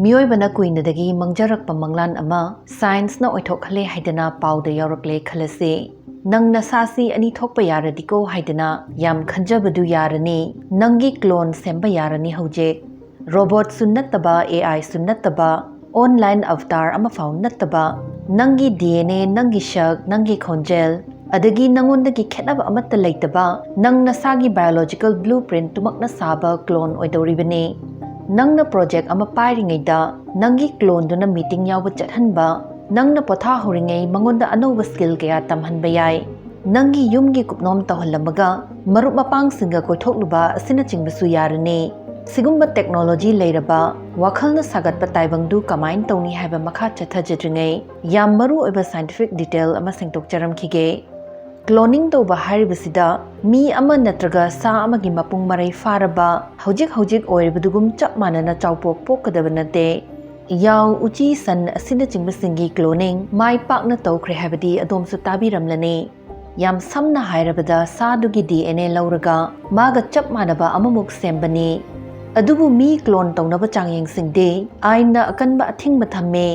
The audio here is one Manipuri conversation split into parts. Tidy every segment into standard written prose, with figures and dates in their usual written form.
ꯃꯤꯑꯣꯏꯕꯅ ꯀꯨꯏꯅꯗꯒꯤ ꯃꯪꯖꯔꯛꯄ ꯃꯪꯂꯥꯟ ꯑꯃ ꯁꯥꯏꯟꯁꯅ ꯑꯣꯏꯊꯣꯛꯍꯜꯂꯦ ꯍꯥꯏꯗꯅ ꯄꯥꯎꯗ ꯌꯥꯎꯔꯛꯂꯦ ꯈꯜꯂꯁꯤ ꯅꯪ ꯅꯁꯥꯁꯤ ꯑꯅꯤ ꯊꯣꯛꯄ ꯌꯥꯔꯗꯤꯀꯣ ꯍꯥꯏꯗꯅ ꯌꯥꯝ ꯈꯟꯖꯕꯗꯨ ꯌꯥꯔꯅꯤ ꯅꯪꯒꯤ ꯀ꯭ꯂꯣꯟ ꯁꯦꯝꯕ ꯌꯥꯔꯅꯤ ꯍꯧꯖꯤꯛ ꯔꯣꯕꯣꯠꯁꯨ ꯅꯠꯇꯕ AIꯁꯨ ꯅꯠꯇꯕ ꯑꯣꯟꯂꯥꯏꯟ ꯑꯚꯇꯥꯔ ꯑꯃꯐꯥꯎ ꯅꯠꯇꯕ ꯅꯪꯒꯤ DNA ꯅꯪꯒꯤ ꯁꯛ ꯅꯪꯒꯤ ꯈꯣꯟꯖꯦꯜ ꯑꯗꯒꯤ ꯅꯪꯉꯣꯟꯗꯒꯤ ꯈꯦꯠꯅꯕ ꯑꯃꯠꯇ ꯂꯩꯇꯕ ꯅꯪ ꯅꯁꯥꯒꯤ ꯕꯥꯏꯑꯣꯂꯣꯖꯤꯀꯦꯜ ꯕ꯭ꯂꯨꯄ꯭ꯔꯤꯟꯠꯇꯨꯃꯛꯅ ꯁꯥꯕ ꯀ꯭ꯂꯣꯟ ꯑꯣꯏꯗꯧꯔꯤꯕꯅꯤ ꯅꯪꯅ ꯄ꯭ꯔꯣꯖꯦꯛ ꯑꯃ ꯄꯥꯏꯔꯤꯉꯩꯗ ꯅꯪꯒꯤ ꯀ꯭ꯂꯣꯟꯗꯨꯅ ꯃꯤꯇꯤꯡ ꯌꯥꯎꯕ ꯆꯠꯍꯟꯕ ꯅꯪꯅ ꯄꯣꯊꯥꯍꯧꯔꯤꯉꯩ ꯃꯉꯣꯟꯗ ꯑꯅꯧꯕ ꯁ꯭ꯀꯤꯜ ꯀꯌꯥ ꯇꯝꯍꯟꯕ ꯌꯥꯏ ꯅꯪꯒꯤ ꯌꯨꯝꯒꯤ ꯀꯨꯞꯅꯣꯝ ꯇꯧꯍꯜꯂꯝꯃꯒ ꯃꯔꯨꯞ ꯃꯄꯥꯡꯁꯤꯡꯒ ꯀꯣꯏꯊꯣꯛꯂꯨꯕ ꯑꯁꯤꯅꯆꯤꯡꯕꯁꯨ ꯌꯥꯔꯅꯤ ꯁꯤꯒꯨꯝꯕ ꯇꯦꯛꯅꯣꯂꯣꯖꯤ ꯂꯩꯔꯕ ꯋꯥꯈꯜꯅ ꯁꯥꯒꯠꯄ ꯇꯥꯏꯕꯪꯗꯨ ꯀꯃꯥꯏꯅ ꯇꯧꯅꯤ ꯍꯥꯏꯕ ꯃꯈꯥ ꯆꯠꯊꯖꯗ꯭ꯔꯤꯉꯩ ꯌꯥꯝ ꯃꯔꯨꯑꯣꯏꯕ ꯁꯥꯏꯟꯇꯤꯐꯤꯛ ꯗꯤꯇꯦꯜ ꯑꯃ ꯁꯦꯡꯗꯣꯛꯆꯔꯝꯈꯤꯒꯦ ꯀ꯭ꯂꯣꯅꯤꯡ ꯇꯧꯕ ꯍꯥꯏꯔꯤꯕꯁꯤꯗ ꯃꯤ ꯑꯃ ꯅꯠꯇ꯭ꯔꯒ ꯁꯥ ꯑꯃꯒꯤ ꯃꯄꯨꯡ ꯃꯔꯩ ꯐꯥꯔꯕ ꯍꯧꯖꯤꯛ ꯑꯣꯏꯔꯤꯕꯗꯨꯒꯨꯝ ꯆꯞ माꯟꯅꯅ ꯆꯥꯎꯄꯣꯛ ꯄꯣꯛꯀꯗꯕ ꯅꯠꯇꯦ ꯌꯥꯎ ꯎꯆꯤ ꯁꯟ ꯑꯁꯤꯅꯆꯤꯡꯕꯁꯤꯡꯒꯤ ꯀ꯭ꯂꯣꯅꯤꯡ ꯃꯥꯏ ꯄꯥꯛꯅ ꯇꯧꯈ꯭ꯔꯦ ꯍꯥꯏꯕꯗꯤ ꯑꯗꯣꯝꯁꯨ ꯇꯥꯕꯤꯔꯝꯂꯅꯤ ꯌꯥꯝ ꯁꯝꯅ ꯍꯥꯏꯔꯕꯗ ꯁꯥꯗꯨꯒꯤ DNA ꯂꯧꯔꯒ ꯃꯥꯒ ꯆꯞ ꯃꯥꯟꯅꯕ ꯑꯃꯃꯨꯛ ꯁꯦꯝꯕꯅꯤ ꯑꯗꯨꯕꯨ ꯃꯤ ꯀ꯭ꯂꯣꯟ ꯇꯧꯅꯕ ꯆꯥꯡꯌꯦꯡꯁꯤꯡꯗꯤ ꯑꯥꯏꯟꯅ ꯑꯀꯟꯕ ꯑꯊꯤꯡꯕ ꯊꯝꯃꯤ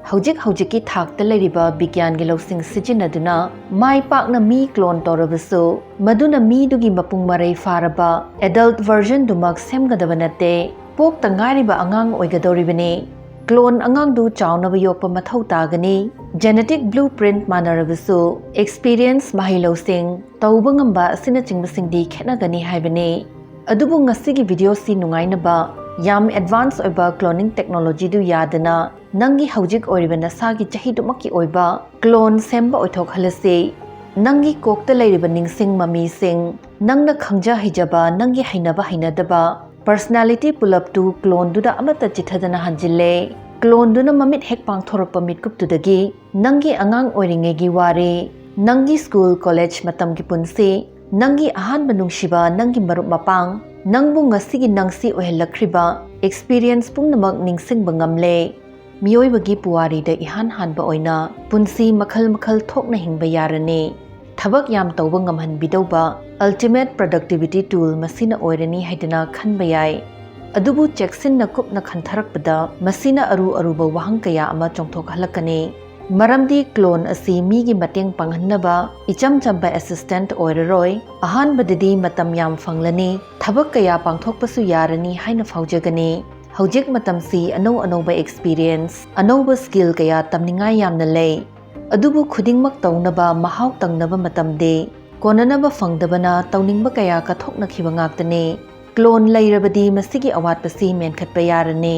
ꯍꯧꯖꯤꯛꯀꯤ ꯊꯥꯛꯇ ꯂꯩꯔꯤꯕ ꯕꯤꯒ꯭ꯌꯥꯟꯒꯤ ꯂꯧꯁꯤꯡ ꯁꯤꯖꯤꯟꯅꯗꯨꯅ ꯃꯥꯏ ꯄꯥꯛꯅ ꯃꯤ ꯀ꯭ꯂꯣꯟ ꯇꯧꯔꯕꯁꯨ ꯃꯗꯨꯅ ꯃꯤꯗꯨꯒꯤ ꯃꯄꯨꯡ ꯃꯔꯩ ꯐꯥꯔꯕ ꯑꯦꯗꯜꯠ ꯚꯔꯖꯟꯗꯨꯃꯛ ꯁꯦꯝꯒꯗꯕ ꯅꯠꯇꯦ ꯄꯣꯛꯇ ꯉꯥꯏꯔꯤꯕ ꯑꯉꯥꯡ ꯑꯣꯏꯒꯗꯧꯔꯤꯕꯅꯤ ꯀ꯭ꯂꯣꯟ ꯑꯉꯥꯡꯗꯨ ꯆꯥꯎꯅꯕ ꯌꯣꯛꯄ ꯃꯊꯧ ꯇꯥꯒꯅꯤ ꯖꯦꯅꯦꯇꯤꯛ ꯕ꯭ꯂꯨꯄ꯭ꯔꯤꯟꯠ ꯃꯥꯟꯅꯔꯕꯁꯨ ꯑꯦꯛꯁꯄꯤꯔꯤꯌꯦꯟꯁ ꯃꯍꯩ ꯂꯧꯁꯤꯡ ꯇꯧꯕ ꯉꯝꯕ ꯑꯁꯤꯅꯆꯤꯡꯕꯁꯤꯡꯗꯤ ꯈꯦꯠꯅꯒꯅꯤ ꯍꯥꯏꯕꯅꯤ ꯑꯗꯨꯕꯨ ꯉꯁꯤꯒꯤ ꯚꯤꯗꯤꯑꯣꯁꯤ ꯅꯨꯡꯉꯥꯏꯅꯕ ꯌꯥꯝ ꯑꯦꯗꯚꯥꯟꯁ ꯑꯣꯏꯕ ꯀ꯭ꯂꯣꯅꯤꯡ ꯇꯦꯛꯅꯣꯂꯣꯖꯤꯗꯨ ꯌꯥꯗꯅ ꯅꯪꯒꯤ ꯍꯧꯖꯤꯛ ꯑꯣꯏꯔꯤꯕ ꯅꯁꯥꯒꯤ ꯆꯍꯤꯗꯨꯃꯛꯀꯤ ꯑꯣꯏꯕ ꯀ꯭ꯂꯣꯟ ꯁꯦꯝꯕ ꯑꯣꯏꯊꯣꯛꯍꯜꯂꯁꯤ ꯅꯪꯒꯤ ꯀꯣꯛꯇ ꯂꯩꯔꯤꯕ ꯅꯤꯡꯁꯤꯡ ꯃꯃꯤꯁꯤꯡ ꯅꯪꯅ ꯈꯪꯖ ꯍꯩꯖꯕ ꯅꯪꯒꯤ ꯍꯩꯅꯕ ꯍꯩꯅꯗꯕ ꯄꯔꯁꯅꯦꯂꯤꯇꯤ ꯄꯨꯂꯞꯇꯨ ꯀ꯭ꯂꯣꯟꯗꯨꯗ ꯑꯃꯠꯇ ꯆꯤꯊꯗꯅ ꯍꯟꯖꯤꯜꯂꯦ ꯀ꯭ꯂꯣꯟꯗꯨꯅ ꯃꯃꯤꯠ ꯍꯦꯛ ꯄꯥꯡꯊꯣꯔꯛꯄ ꯃꯤꯠꯀꯨꯞꯇꯨꯗꯒꯤ ꯅꯪꯒꯤ ꯑꯉꯥꯡ ꯑꯣꯏꯔꯤꯉꯩꯒꯤ ꯋꯥꯔꯤ ꯅꯪꯒꯤ ꯁ꯭ꯀꯨꯜ ꯀꯣꯂꯦꯖ ꯃꯇꯝꯒꯤ ꯄꯨꯟꯁꯤ ꯅꯪꯒꯤ ꯑꯍꯥꯟꯕ ꯅꯨꯡꯁꯤꯕ ꯅꯪꯒꯤ ꯃꯔꯨꯞ ꯃꯄꯥꯡ ꯅꯪꯕꯨ ꯉꯁꯤꯒꯤ ꯅꯪꯁꯤ ꯑꯣꯏꯍꯜꯂꯛꯈ꯭ꯔꯤꯕ ꯑꯦꯛꯁꯄꯤꯔꯤꯌꯦꯟꯁ ꯄꯨꯝꯅꯃꯛ ꯅꯤꯡꯁꯤꯡꯕ ꯉꯝꯂꯦ ꯃꯤꯑꯣꯏꯕꯒꯤ ꯄꯨꯋꯥꯔꯤꯗ ꯏꯍꯥꯟ ꯍꯥꯟꯕ ꯑꯣꯏꯅ ꯄꯨꯟꯁꯤ ꯃꯈꯜ ꯃꯈꯜ ꯊꯣꯛꯅ ꯍꯤꯡꯕ ꯌꯥꯔꯅꯤ ꯊꯕꯛ ꯌꯥꯝ ꯇꯧꯕ ꯉꯝꯍꯟꯕꯤꯗꯧꯕ ꯑꯜꯇꯤꯃꯦꯠ ꯄ꯭ꯔꯗꯛꯇꯤꯚꯤꯇꯤ ꯇꯨꯜ ꯃꯁꯤꯅ ꯑꯣꯏꯔꯅꯤ ꯍꯥꯏꯗꯅ ꯈꯟꯕ ꯌꯥꯏ ꯑꯗꯨꯕꯨ ꯆꯦꯛꯁꯤꯟꯅ ꯀꯨꯞꯅ ꯈꯟꯊꯔꯛꯄꯗ ꯃꯁꯤꯅ ꯑꯔꯨꯕ ꯋꯥꯍꯪ ꯀꯌꯥ ꯑꯃ ꯆꯣꯡꯊꯣꯛꯍꯜꯂꯛꯀꯅꯤ ꯃꯔꯝꯗꯤ ꯀ꯭ꯂꯣꯟ ꯑꯁꯤ ꯃꯤꯒꯤ ꯃꯇꯦꯡ ꯄꯥꯡꯍꯟꯅꯕ ꯏꯆꯝ ꯆꯝꯕ ꯑꯦꯁꯤꯁꯇꯦꯟꯠ ꯑꯣꯏꯔꯔꯣꯏ ꯑꯍꯥꯟꯕꯗꯗꯤ ꯃꯇꯝ ꯌꯥꯝ ꯐꯪꯂꯅꯤ ꯊꯕꯛ ꯀꯌా ꯄꯥꯡꯊꯣꯛꯄꯁꯨ ꯌꯥꯔꯅꯤ ꯍꯥꯏꯅ ꯐꯥꯎꯖꯒꯅꯤ ꯍꯧꯖꯤꯛ ꯃꯇꯝꯁꯤ ꯑꯅꯧꯕ ꯑꯦꯛꯁꯄꯤꯔꯤꯌꯦꯟꯁ ꯑꯅꯧꯕ ꯁ꯭ꯀꯤꯜ ꯀꯌꯥ ꯇꯝꯅꯤꯡꯉꯥꯏ ꯌꯥꯝꯅ ꯂꯩ ꯑꯗꯨꯕꯨ ꯈꯨꯗꯤꯡꯃꯛ ꯇꯧꯅꯕ ꯃꯍꯥꯎ ꯇꯪꯅꯕ ꯃꯇꯝꯗꯤ ꯀꯣꯟꯅꯅꯕ ꯐꯪꯗꯕꯅ ꯇꯧꯅꯤꯡꯕ ꯀꯌꯥ ꯀꯠꯊꯣꯛꯅꯈꯤꯕ ꯉꯥꯛꯇꯅꯤ ꯀ꯭ꯂꯣꯟ ꯂꯩꯔꯕꯗꯤ ꯃꯁꯤꯒꯤ ꯑꯋꯥꯠꯄꯁꯤ ꯃꯦꯟꯈꯠꯄ ꯌꯥꯔꯅꯤ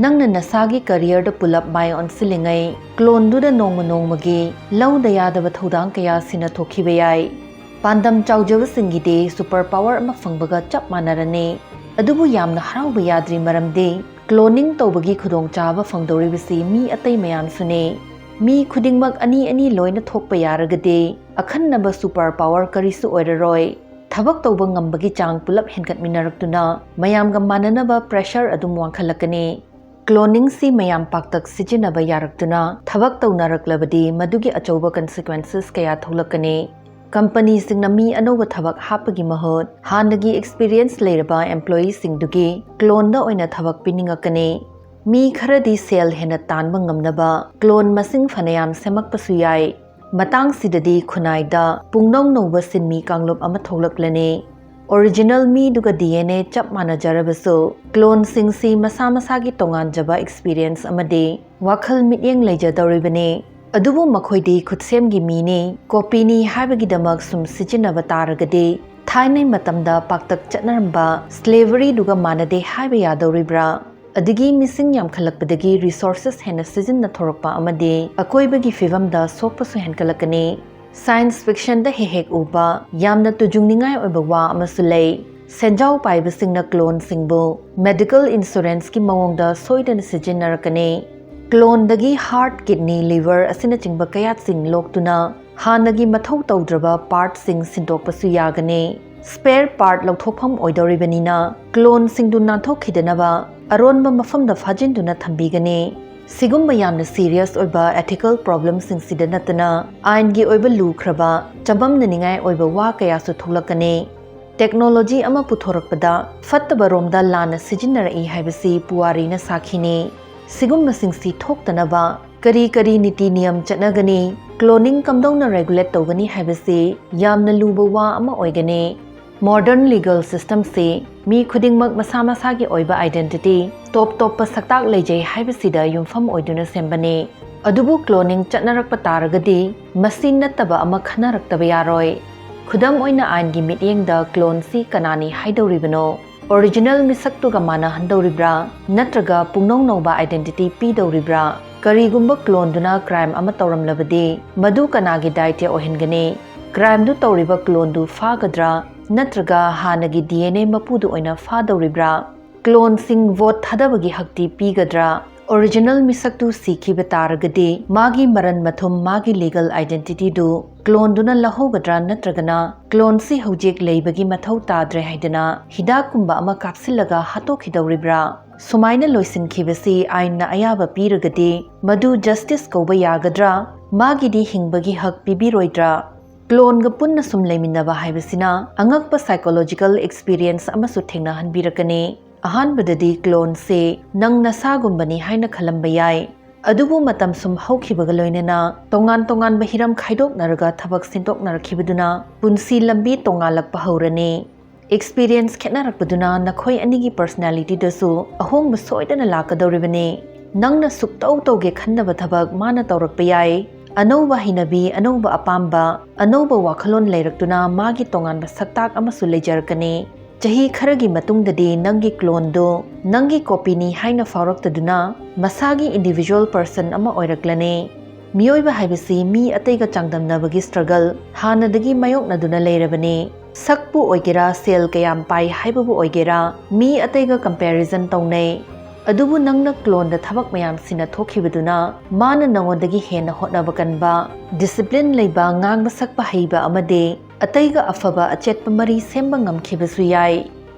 ꯅꯪꯅ ꯅꯁꯥꯒꯤ ꯀꯔꯤꯌꯔꯗ ꯄꯨꯂꯞ ꯃꯥꯏ ꯑꯣꯟꯁꯤꯜꯂꯤꯉꯩ ꯀ꯭ꯂꯣꯟꯗꯨꯗ ꯅꯣꯡꯃꯒꯤ ꯂꯧꯗ ꯌꯥꯗꯕ ꯊꯧꯗꯥꯡ ꯀꯌꯥ ꯁꯤꯟꯅꯊꯣꯛꯈꯤꯕ ꯌꯥꯏ ꯄꯥꯟꯗꯝ ꯆꯥꯎꯖꯕꯁꯤꯡꯒꯤꯗꯤ ꯁꯨꯄꯔ ꯄꯥꯋꯔ ꯑꯃ ꯐꯪꯕꯒ ꯆꯞ ꯃꯥꯟꯅꯔꯅꯤ ꯑꯗꯨꯕꯨ ꯌꯥꯝꯅ ꯍꯔꯥꯎꯕ ꯌꯥꯗ꯭ꯔꯤ ꯃꯔꯝꯗꯤ ꯀ꯭ꯂꯣꯅꯤꯡ ꯇꯧꯕꯒꯤ ꯈꯨꯗꯣꯡꯆꯥꯕ ꯐꯪꯗꯧꯔꯤꯕꯁꯤ ꯃꯤ ꯑꯇꯩ ꯃꯌꯥꯝꯁꯨꯅꯤ ꯃꯤ ꯈꯨꯗꯤꯡꯃꯛ ꯑꯅꯤ ꯂꯣꯏꯅ ꯊꯣꯛꯄ ꯌꯥꯔꯒꯗꯤ ꯑꯈꯟꯅꯕ ꯁꯨꯄꯔ ꯄꯥꯋꯔ ꯀꯔꯤꯁꯨ ꯑꯣꯏꯔꯔꯣꯏ ꯊꯕꯛ ꯇꯧꯕ ꯉꯝꯕꯒꯤ ꯆꯥꯡ ꯄꯨꯂꯞ ꯍꯦꯟꯒꯠꯃꯤꯟꯅꯔꯛꯇꯨꯅ ꯃꯌꯥꯝꯒ ꯃꯥꯟꯅꯅꯕ ꯄ꯭ꯔꯦꯁꯔ ꯑꯗꯨꯝ ꯋꯥꯡꯈꯠꯂꯛꯀꯅꯤ ꯀ꯭ꯂꯣꯅꯤꯡꯁꯤ ꯃꯌꯥꯝ ꯄꯥꯛꯇꯛ ꯁꯤꯖꯤꯟꯅꯕ ꯌꯥꯔꯛꯇꯨꯅ ꯊꯕꯛ ꯇꯧꯅꯔꯛꯂꯕꯗꯤ ꯃꯗꯨꯒꯤ ꯑꯆꯧꯕ ꯀꯟꯁꯤꯀ꯭ꯋꯦꯟꯁꯦꯁ ꯀꯌꯥ ꯊꯣꯛꯂꯛꯀꯅꯤ ꯀꯝꯄꯅꯤꯁꯤꯡꯅ ꯃꯤ ꯑꯅꯧꯕ ꯊꯕꯛ ꯍꯥꯞꯄꯒꯤ ꯃꯍꯨꯠ ꯍꯥꯟꯅꯒꯤ ꯑꯦꯛꯁꯄꯤꯔꯤꯌꯦꯟꯁ ꯂꯩꯔꯕ ꯑꯦꯝꯄ꯭ꯂꯣꯌꯤꯁꯤꯡꯗꯨꯒꯤ ꯀ꯭ꯂꯣꯟꯗ ꯑꯣꯏꯅ ꯊꯕꯛ ꯄꯤꯅꯤꯡꯉꯛꯀꯅꯤ ꯃꯤ ꯈꯔꯗꯤ ꯁꯦꯜ ꯍꯦꯟꯅ ꯇꯥꯟꯕ ꯉꯝꯅꯕ ꯀ꯭ꯂꯣꯟ ꯃꯁꯤꯡ ꯐꯅꯌꯥꯝ ꯁꯦꯝꯃꯛꯄꯁꯨ ꯌꯥꯏ ꯃꯇꯥꯡꯁꯤꯗꯗꯤ ꯈꯨꯟꯅꯥꯏꯗ ꯄꯨꯡꯅꯧ ꯅꯧꯕ ꯁꯤꯟꯃꯤ ꯀꯥꯡꯂꯨꯞ ꯑꯃ ꯊꯣꯛꯂꯛꯂꯅꯤ ꯑꯣꯔꯤꯖꯤꯅꯦꯜ ꯃꯤꯗꯨꯒ DNA ꯆꯞ ꯃꯥꯟꯅꯖꯔꯕꯁꯨ ꯀ꯭ꯂꯣꯟꯁꯤꯡꯁꯤ ꯃꯁꯥ ꯃꯁꯥꯒꯤ ꯇꯣꯉꯥꯟꯖꯕ ꯑꯦꯛꯁꯄꯤꯔꯤꯌꯦꯟꯁ ꯑꯃꯗꯤ ꯋꯥꯈꯜ ꯃꯤꯠꯌꯦꯡ ꯂꯩꯖꯗꯧꯔꯤꯕꯅꯤ ꯑꯗꯨꯕꯨ ꯃꯈꯣꯏꯗꯤ ꯈꯨꯠꯁꯦꯝꯒꯤ ꯃꯤꯅꯤ ꯀꯣꯄꯤꯅꯤ ꯍꯥꯏꯕꯒꯤꯗꯃꯛ ꯁꯨꯝ ꯁꯤꯖꯤꯟꯅꯕ ꯇꯥꯔꯒꯗꯤ ꯊꯥꯏꯅꯩ ꯃꯇꯝꯗ ꯄꯥꯛꯇꯛ ꯆꯠꯅꯔꯝꯕ ꯁ꯭ꯂꯦꯚꯔꯤꯗꯨꯒ ꯃꯥꯟꯅꯗꯦ ꯍꯥꯏꯕ ꯌꯥꯗꯧꯔꯤꯕ꯭ꯔꯥ ꯑꯗꯒꯤ ꯃꯤꯁꯤꯡ ꯌꯥꯝꯈꯠꯂꯛꯄꯗꯒꯤ ꯔꯤꯁꯣꯔꯁꯦꯁ ꯍꯦꯟꯅ ꯁꯤꯖꯤꯟꯅꯊꯣꯔꯛꯄ ꯑꯃꯗꯤ ꯑꯀꯣꯏꯕꯒꯤ ꯐꯤꯕꯝꯗ ꯁꯣꯛꯄꯁꯨ ꯍꯦꯟꯒꯠꯂꯛꯀꯅꯤ ꯁꯥꯏꯟꯁ ꯐꯤꯛꯁꯟꯗ ꯍꯦꯛ ꯎꯕ ꯌꯥꯝꯅ ꯇꯨꯖꯨꯡꯅꯤꯡꯉꯥꯏ ꯑꯣꯏꯕ ꯋꯥ ꯑꯃꯁꯨ ꯂꯩ ꯁꯦꯟꯖꯥꯎ ꯄꯥꯏꯕꯁꯤꯡꯅ ꯀ꯭ꯂꯣꯟꯁꯤꯡꯕꯨ ꯃꯦꯗꯤꯀꯦꯜ ꯏꯟꯁꯨꯔꯦꯟꯁꯀꯤ ꯃꯑꯣꯡꯗ ꯁꯣꯏꯗꯅ ꯁꯤꯖꯤꯟꯅꯔꯛꯀꯅꯤ ꯀ꯭ꯂꯣꯟꯗꯒꯤ ꯍꯥꯔꯠ ꯀꯤꯗꯅꯤ ꯂꯤꯚꯔ ꯑꯁꯤꯅꯆꯤꯡꯕ ꯀꯌꯥꯠꯁꯤꯡ ꯂꯣꯛꯇꯨꯅ ꯍꯥꯟꯅꯒꯤ ꯃꯊꯧ ꯇꯧꯗ꯭ꯔꯕ ꯄꯥꯔꯠꯁꯤꯡ ꯁꯤꯟꯗꯣꯛꯄꯁꯨ ꯌꯥꯒꯅꯤ ꯁ꯭ꯄꯦꯔ ꯄꯥꯔꯠ ꯂꯧꯊꯣꯛꯐꯝ ꯑꯣꯏꯗꯧꯔꯤꯕꯅꯤꯅ ꯀ꯭ꯂꯣꯟꯁꯤꯡꯗꯨ ꯅꯥꯟꯊꯣꯛꯈꯤꯗꯅꯕ ꯑꯔꯣꯟꯕ ꯃꯐꯝꯗ ꯐꯥꯖꯤꯟꯗꯨꯅ ꯊꯝꯕꯤꯒꯅꯤ ꯁꯤꯒꯨꯝꯕ ꯌꯥꯝꯅ ꯁꯤꯔꯤꯌꯁ ꯑꯣꯏꯕ ꯑꯦꯊꯤꯀꯦꯜ ꯄ꯭ꯔꯣꯕ꯭ꯂꯦꯝꯁꯤꯡꯁꯤꯗ ꯅꯠꯇꯅ ꯑꯥꯏꯟꯒꯤ ꯑꯣꯏꯕ ꯂꯨꯈ꯭ꯔꯕ ꯆꯃꯝꯅꯅꯤꯡꯉꯥꯏ ꯑꯣꯏꯕ ꯋꯥ ꯀꯌꯥꯁꯨ ꯊꯣꯛꯂꯛꯀꯅꯤ ꯇꯦꯛꯅꯣꯂꯣꯖꯤ ꯑꯃ ꯄꯨꯊꯣꯔꯛꯄꯗ ꯐꯠꯇꯕ ꯔꯣꯝꯗ ꯂꯥꯟꯅ ꯁꯤꯖꯤꯟꯅꯔꯛꯏ ꯍꯥꯏꯕꯁꯤ ꯄꯨꯋꯥꯔꯤꯅ ꯁꯥꯈꯤꯅꯤ सिगुम्बसिंगसी थोक्तनबा करी करी नीति नियम चटनगनी क्लोनिंग कमदौना रेगुलेट तौगनी हाइबसी यामना लुबा वा अमा ओइगनी मॉडर्न लीगल सिस्टम से मी खुदिंगमक मसा मसागी ओइबा आइडेंटिटी टॉप टॉप सक्ताक लेजै हाइबसीदा युमफम ओइदुना सेम्बने अदुबु क्लोनिंग चटनरकपा तारगदी मसी नत्तबा अमा खनारक्तबा यारोय खुदम ओइना आइनगी मित्येंगदा क्लोन सी कनानी हाइदौरिबनो ओरिजिनल मिसक्तुगा माना हंदौरिब्रा नत्रगा पुंगनौ नौबा आइडेंटिटी पीदौरिब्रा करीगुंबा क्लोनदुना क्राइम अमा तौरमलबदी मदु कनागी दायित्य ओहिनगनी क्राइम दु तौरिबा क्लोन दु फागद्रा नत्रगा हानगी DNA मपुदु ओइना फादौरिब्रा क्लोन सिंग वोट थादबगी हक्ति पीगद्रा ओरिजिनल मिसक्तु सीखिबा तारगदी मागी मरन मथुम मागी लीगल आइडेंटिटी दु क्लोन दुना लहोगद्रा नत्रगना क्लोन सी हौजिक लेबगी मथौ ताद्रे हाइदना हिदाकुंबा अमा काप्सिलगा हातोखिदौरिब्रा सुमाइना लोइसिनखिबसी आइनना अयाबा पीरगदी मदु जस्टिस कौबा यागद्रा मागिदी हिंबगी हक पिबिरोइद्रा क्लोन ग पुन्ना सुम लेमिनबा हाइबसिना अंगकपा साइकोलॉजिकल एक्सपीरियंस अमसु थेंगनाहनबिरकनी अहानबददी क्लोन से नंग नसागुंबनी हाइना खलंबा याय अदुबु मतम सुम हौखिबगा लोइनेना तोंगान तोंगान बहिरम खाइदोकनरगा थबक सिंदोकनरखिबदुना पुंसी लंबी तोंगालकपा हौरने एक्सपीरियंस खेतनारकपदुना नखोय अनिगी पर्सनालिटी दसु अहोंग सोइदना लाकदौरिबने नंगना सुक्तौ तौगे खन्नबा थबक माना तौरकपा याय अनौबा हिनबी अनौबा अपाम्बा अनौबा वाखलोन लेरक्तुना मागी तोंगानबा सक्ताक अमसु लेजरकने चही खरगी मतुंगददी नंगी क्लोन दो नंगी कॉपीनी हाइना फावरक्तदुना मसागी इंडिविजुअल पर्सन अमा ओइरक्लने मियोइबा हाइबसी मी अतैगा चांगदमनबगी स्ट्रगल हानदगी मायोकनदुना लेरबने सकपु ओइगेरा सेल कयाम पाई हाइबबु ओइगेरा मी अतैगा कंपैरिजन तौनै अदुबु नंगना क्लोन द थबक मयाम सिना थोखिबदुना माना नंगोदगी हेना होटनबा कनबा डिसिप्लिन लेबा ngang सकपा हैबा अमदे अतैगा अफबा अचेतपा मरी सेम्बा ngamखिबसु याय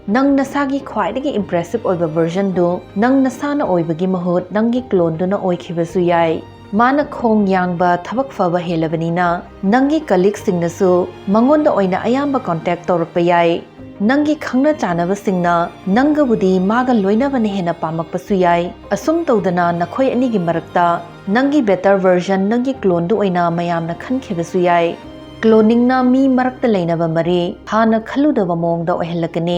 नंग नसागी ख्वाइदगी इंप्रेसिव ओइबा वर्जन दो नंग नसाना ओइबगी महुत नंगी क्लोन दुना ओइखिबसु याय माना खोंग यांगबा थबक फबा हेलबनिना नंगी कलीग सिंगनसु मंगोंदा ओइना अयाम्बा कांटेक्ट तौरपा याय नंगी खंगना चानबा सिंगना नंगबुदी मागा लोइनबने हेना पामकपसु याय असुम तौदना नखोय अनिगी मरक्ता नंगी बेटर वर्जन नंगी क्लोन दु ओइना मयामना खनखिबसु याय क्लोनिंगना मी मरक्ता लेनबा मरे हाना खलुदबा मोंगदा ओहलकने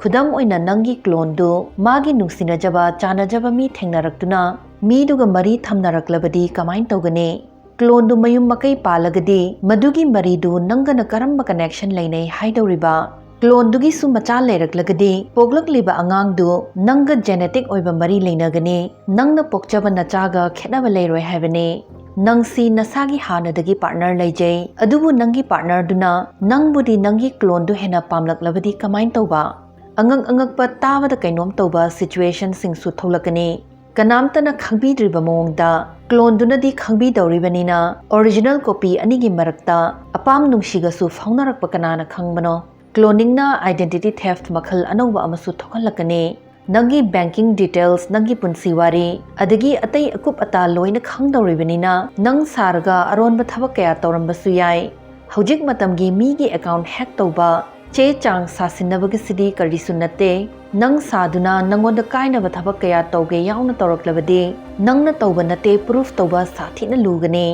खुदम ओइना नंगी क्लोन दु मागी नुंसिनजबा चानजबा मी थेंगनरक्तुना मीदुगा मरी थमनरक्लबदी कमाइन तौगने क्लोन दु मयुम मकै पालगदी मदुगी मरीदु नंगना करम्बा कनेक्शन लेनै हाइदौरिबा क्लोन दुगी सु मचा लेरक्लगदी पोगलकलिबा अंगांगदु नंग जेनेटिक ओइबा मरी लेनगने नंगना पोक्चबा नचागा खेनबा लेरोय हाइबने नंगसी नसागी हानदगी पार्टनर लेजै अदुबु नंगी पार्टनर दुना नंगबुदी नंगी क्लोन दु हेना पामलकलबदी कमाइन तौबा अंगक ताबदा कैनोम तौबा सिचुएशन सिंगसु थौलकने कनामतना खंगबीद्रिबा मोंगदा क्लोन दुनदी खंगबीदौरिबनिना ओरिजिनल कॉपी अनिगी मरक्ता अपाम नुंगसिगसु फाउनरकपा कनाना खंगबनो क्लोनिंगना आइडेंटिटी थेफ्ट मखल अनौबा अमसु थोखलकने नंगी बैंकिंग डिटेल्स नंगी पुंसी वारी अदगी अतै अकुप अता लोइना खंगदौरिबनिना नंग सारगा अरोनबा थबक कया तौरंबसु याय हौजिक मतमगी मीगी अकाउंट हैक तौबा चे चांग सासिनबगी सिदी करिसु नते नंग सादुना नंगोंदा काइनबा थबक कया तौगे याउना तौरक्लबदे नंगना तौबा नते प्रूफ तौबा साथिना लुगने